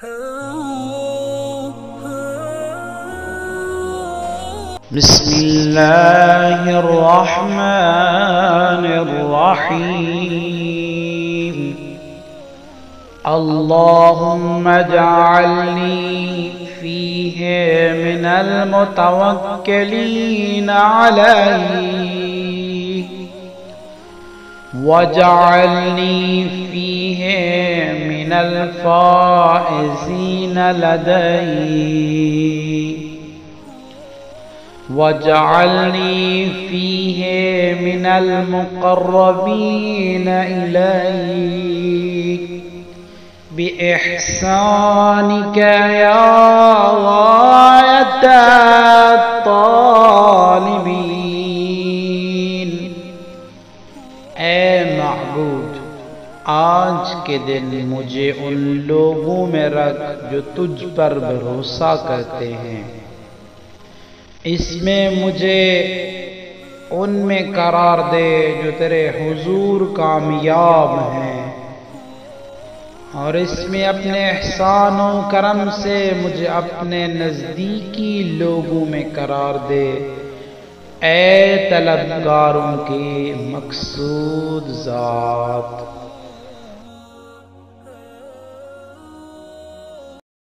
بسم الله الرحمن الرحيم اللهم اجعلني فيه من المتوكلين عليك واجعلني فيه من الفائزين لديك واجعلني فيه من المقربين إليك بإحسانك يا غاية الطالبين۔ اے معبود، آج کے دن مجھے ان لوگوں میں رکھ جو تجھ پر بھروسہ کرتے ہیں، اس میں مجھے ان میں قرار دے جو تیرے حضور کامیاب ہیں، اور اس میں اپنے احسان و کرم سے مجھے اپنے نزدیکی لوگوں میں قرار دے، اے طلبگاروں کی مقصود ذات۔